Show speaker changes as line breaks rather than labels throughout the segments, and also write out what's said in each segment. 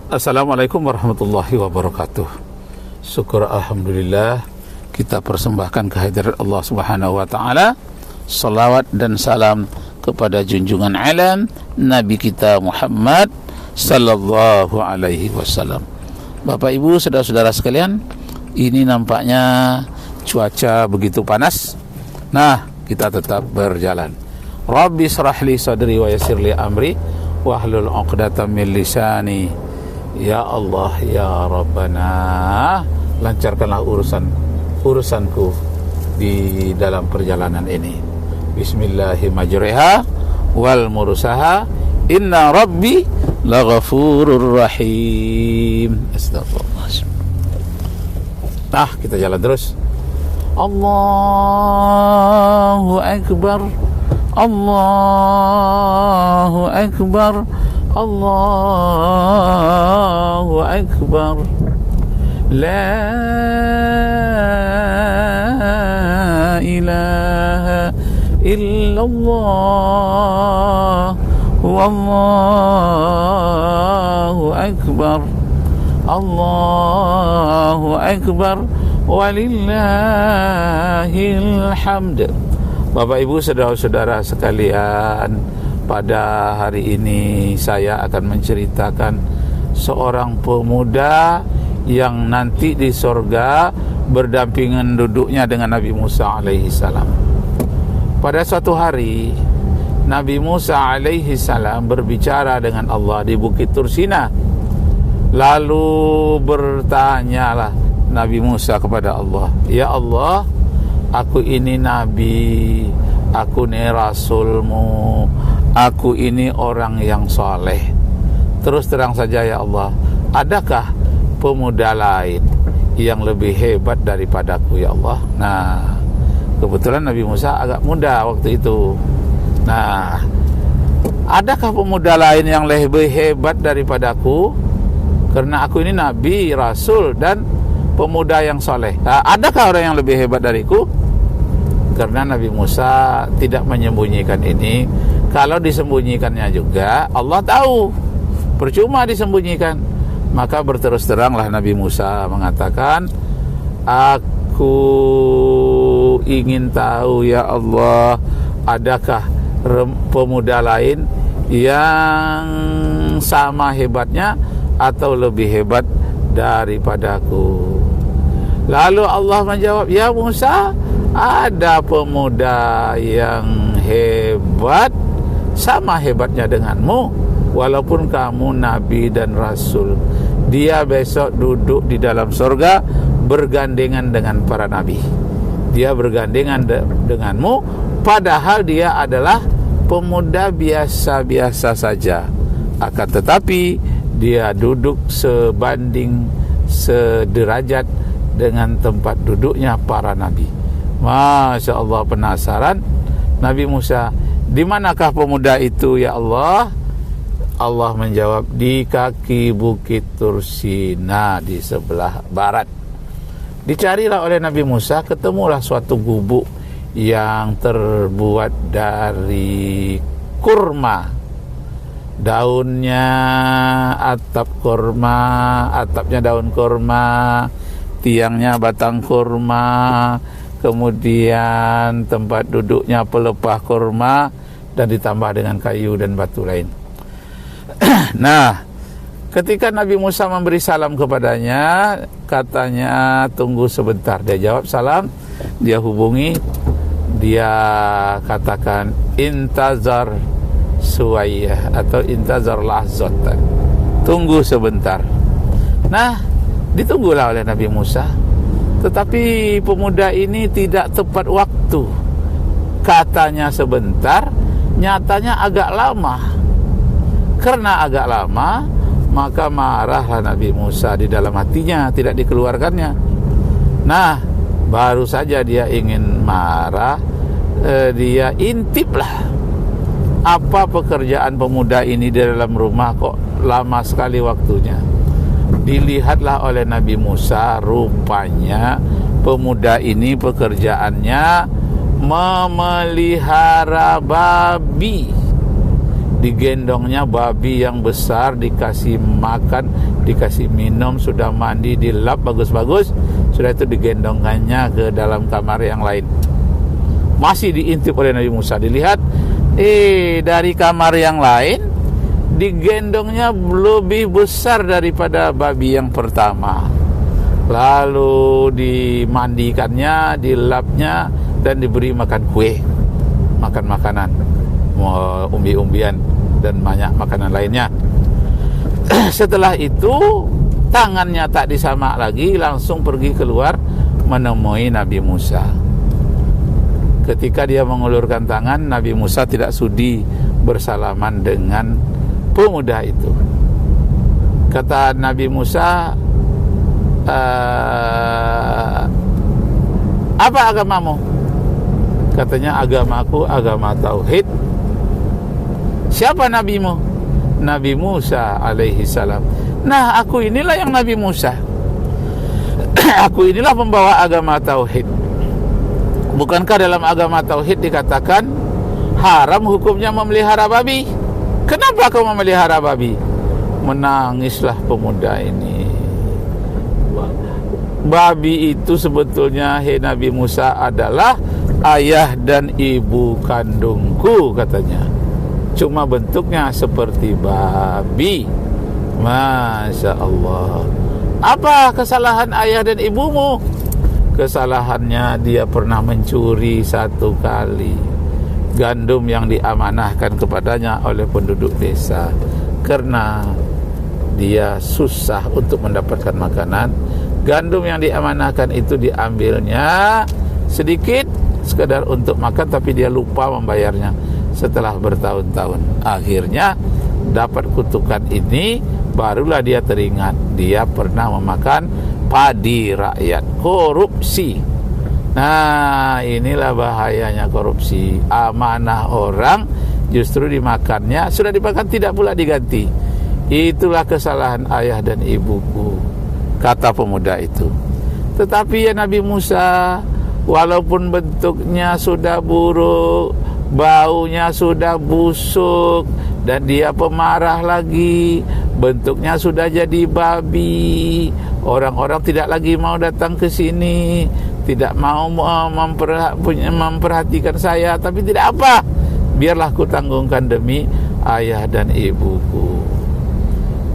Assalamualaikum warahmatullahi wabarakatuh. Syukur alhamdulillah kita persembahkan kehadirat Allah Subhanahu wa taala. Salawat dan salam kepada junjungan alam Nabi kita Muhammad sallallahu alaihi wasallam. Bapak Ibu, saudara-saudara sekalian, ini nampaknya cuaca begitu panas. Nah, kita tetap berjalan. Rabbi shrah li sadri wa yassir li amri wahlul 'uqdatam min lisani. Ya Allah, ya Rabbana, lancarkanlah urusanku di dalam perjalanan ini. Bismillahirrahmanirrahim wal mursaha inna rabbi laghafurur rahim. Astagfirullah. Nah, kita jalan terus. Allahu akbar, Allahu akbar, Allahu akbar. La ilaha illallah, wallahu akbar, Allahu akbar, walillahil hamd. Bapak Ibu, saudara-saudara sekalian, pada hari ini saya akan menceritakan seorang pemuda yang nanti di sorga berdampingan duduknya dengan Nabi Musa alaihi salam. Pada suatu hari Nabi Musa alaihi salam berbicara dengan Allah di Bukit Tursina. Lalu bertanyalah Nabi Musa kepada Allah, "Ya Allah, aku ini nabi, aku ini rasulmu, aku ini orang yang soleh. Terus terang saja ya Allah, adakah pemuda lain yang lebih hebat daripadaku ya Allah?" Nah, kebetulan Nabi Musa agak muda waktu itu. Nah, adakah pemuda lain yang lebih hebat daripadaku? Karena aku ini nabi, rasul, dan pemuda yang soleh. Nah, adakah orang yang lebih hebat dariku? Karena Nabi Musa tidak menyembunyikan ini. Kalau disembunyikannya juga Allah tahu, percuma disembunyikan. Maka berterus teranglah Nabi Musa mengatakan, "Aku ingin tahu ya Allah, adakah pemuda lain yang sama hebatnya atau lebih hebat daripadaku?" Lalu Allah menjawab, "Ya Musa, ada pemuda yang hebat, sama hebatnya denganmu, walaupun kamu nabi dan rasul. Dia besok duduk di dalam surga bergandengan dengan para nabi. Dia bergandengan denganmu, padahal dia adalah pemuda biasa-biasa saja. Akan tetapi dia duduk sebanding sederajat dengan tempat duduknya para nabi." Masya Allah, penasaran Nabi Musa, "Di manakah pemuda itu ya Allah?" Allah menjawab, "Di kaki Bukit Tursina di sebelah barat." Dicarilah oleh Nabi Musa, ketemulah suatu gubuk yang terbuat dari kurma. Daunnya atap kurma, atapnya daun kurma, tiangnya batang kurma, kemudian tempat duduknya pelepah kurma, dan ditambah dengan kayu dan batu lain. Nah, ketika Nabi Musa memberi salam kepadanya, katanya, "Tunggu sebentar." Dia jawab salam, dia hubungi, dia katakan, "Intazar suwayyah" atau "Intazar lahzatan", tunggu sebentar. Nah, ditunggulah oleh Nabi Musa. Tetapi pemuda ini tidak tepat waktu. Katanya sebentar, nyatanya agak lama. Karena agak lama, maka marahlah Nabi Musa di dalam hatinya, tidak dikeluarkannya. Nah, baru saja dia ingin marah, dia intiplah apa pekerjaan pemuda ini di dalam rumah, kok lama sekali waktunya. Dilihatlah oleh Nabi Musa, rupanya pemuda ini pekerjaannya memelihara babi digendongnya babi yang besar, dikasih makan, dikasih minum, sudah mandi, dilap bagus-bagus, sudah itu digendongkannya ke dalam kamar yang lain. Masih diintip oleh Nabi Musa, dilihat dari kamar yang lain digendongnya lebih besar daripada babi yang pertama. Lalu dimandikannya, dilapnya, dan diberi makan kue, makan makanan, umbi-umbian dan banyak makanan lainnya. Setelah itu tangannya tak disamak lagi, langsung pergi keluar menemui Nabi Musa. Ketika dia mengulurkan tangan, Nabi Musa tidak sudi bersalaman dengan pemuda itu. Kata Nabi Musa, apa agamamu? Katanya, agamaku agama tauhid. Siapa nabimu? Nabi Musa alaihi salam. Nah, aku inilah yang Nabi Musa. Aku inilah pembawa agama tauhid. Bukankah dalam agama tauhid dikatakan haram hukumnya memelihara babi? Kenapa kau memelihara babi? Menangislah pemuda ini. Babi itu sebetulnya, hei Nabi Musa, adalah ayah dan ibu kandungku, katanya. Cuma bentuknya seperti babi. Masya Allah. Apa kesalahan ayah dan ibumu? Kesalahannya dia pernah mencuri satu kali gandum yang diamanahkan kepadanya oleh penduduk desa. Karena dia susah untuk mendapatkan makanan, gandum yang diamanahkan itu diambilnya sedikit sekadar untuk makan, tapi dia lupa membayarnya setelah bertahun-tahun. Akhirnya dapat kutukan ini, barulah dia teringat dia pernah memakan padi rakyat. Korupsi. Nah, inilah bahayanya korupsi. Amanah orang justru dimakannya, sudah dimakan tidak pula diganti. Itulah kesalahan ayah dan ibuku, kata pemuda itu. Tetapi ya Nabi Musa, walaupun bentuknya sudah buruk, baunya sudah busuk, dan dia pemarah lagi, bentuknya sudah jadi babi, orang-orang tidak lagi mau datang ke sini, tidak mau memperhatikan saya. Tapi tidak apa, biarlah ku tanggungkan demi ayah dan ibuku.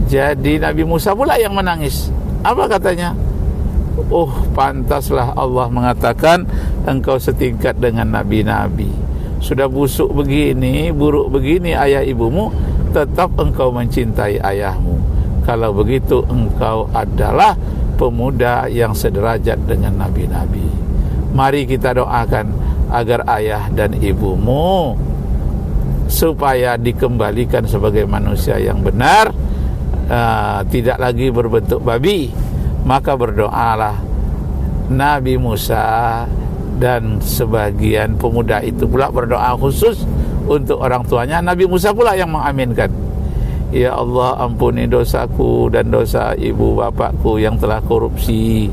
Jadi Nabi Musa pula yang menangis. Apa katanya? Oh, pantaslah Allah mengatakan engkau setingkat dengan nabi-nabi. Sudah busuk begini, buruk begini ayah ibumu, tetap engkau mencintai ayahmu. Kalau begitu engkau adalah pemuda yang sederajat dengan nabi-nabi. Mari kita doakan agar ayah dan ibumu supaya dikembalikan sebagai manusia yang benar, tidak lagi berbentuk babi. Maka berdoalah Nabi Musa dan sebagian pemuda itu pula berdoa khusus untuk orang tuanya. Nabi Musa pula yang mengaminkan. Ya Allah, ampuni dosaku dan dosa ibu bapakku yang telah korupsi.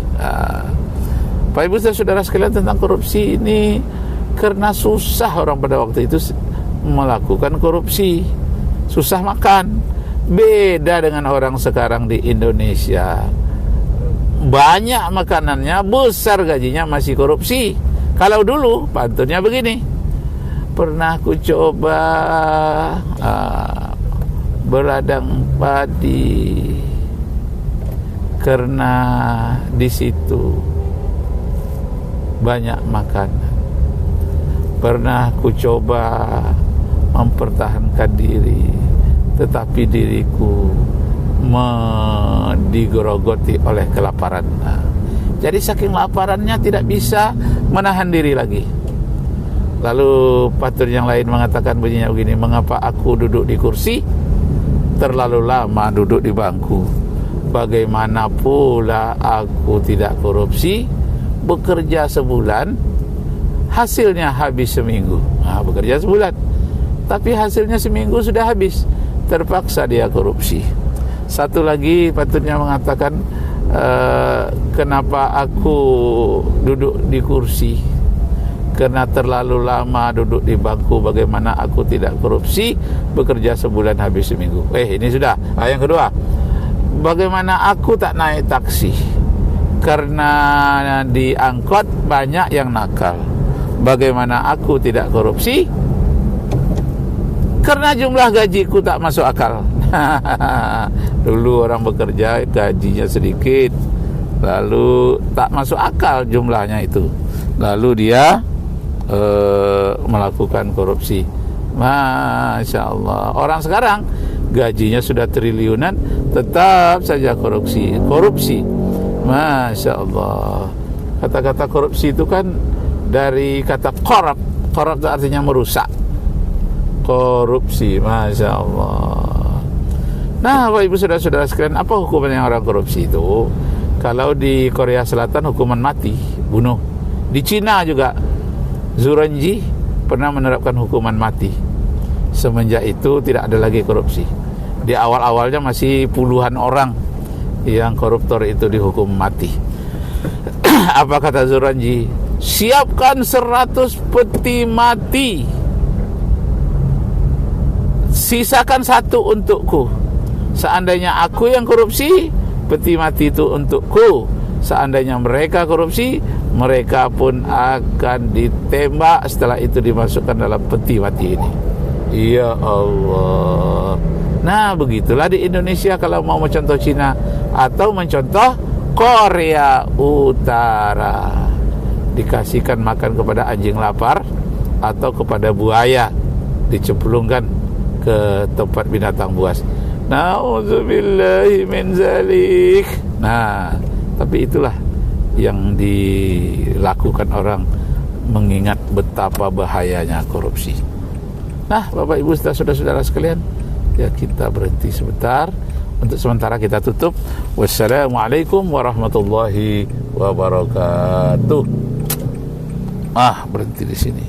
Pak Ibu dan saudara sekalian, tentang korupsi ini, karena susah orang pada waktu itu melakukan korupsi, susah makan. Beda dengan orang sekarang di Indonesia, banyak makanannya, besar gajinya, masih korupsi. Kalau dulu pantunnya begini, pernah ku coba berladang padi karena di situ banyak makanan. Pernah ku coba mempertahankan diri, tetapi diriku digerogoti oleh kelaparan. Jadi saking laparannya tidak bisa menahan diri lagi. Lalu patut yang lain mengatakan bunyinya begini, mengapa aku duduk di kursi, terlalu lama duduk di bangku? Bagaimana pula aku tidak korupsi, bekerja sebulan, hasilnya habis seminggu. Bekerja sebulan, tapi hasilnya seminggu sudah habis. Terpaksa dia korupsi. Satu lagi patutnya mengatakan, kenapa aku duduk di kursi? Karena terlalu lama duduk di bangku, bagaimana aku tidak korupsi, bekerja sebulan habis seminggu. Ini sudah. Yang kedua, bagaimana aku tak naik taksi? Karena di angkot banyak yang nakal. Bagaimana aku tidak korupsi? Karena jumlah gajiku tak masuk akal. Dulu orang bekerja gajinya sedikit, lalu tak masuk akal jumlahnya itu, lalu dia melakukan korupsi. Masya Allah. Orang sekarang gajinya sudah triliunan, tetap saja korupsi. Masya Allah. Kata-kata korupsi itu kan dari kata korab. Korab itu artinya merusak. Korupsi. Masya Allah. Nah, Bapak Ibu saudara-saudara sekalian, apa hukuman yang orang korupsi itu? Kalau di Korea Selatan hukuman mati, bunuh. Di Cina juga Zuranji pernah menerapkan hukuman mati. Semenjak itu tidak ada lagi korupsi. Di awal-awalnya masih puluhan orang yang koruptor itu dihukum mati. Apa kata Zuranji? Siapkan 100 peti mati, sisakan 1 untukku. Seandainya aku yang korupsi, peti mati itu untukku. Seandainya mereka korupsi, mereka pun akan ditembak, setelah itu dimasukkan dalam peti mati ini. Ya Allah. Nah, begitulah di Indonesia kalau mau mencontoh Cina atau mencontoh Korea Utara. Dikasihkan makan kepada anjing lapar atau kepada buaya, dicemplungkan ke tempat binatang buas. Na'udzubillahi min zalik. Nah, tapi itulah yang dilakukan orang mengingat betapa bahayanya korupsi. Nah, Bapak Ibu saudara-saudara sekalian, ya kita berhenti sebentar. Untuk sementara kita tutup. Wassalamualaikum warahmatullahi wabarakatuh. Berhenti di sini.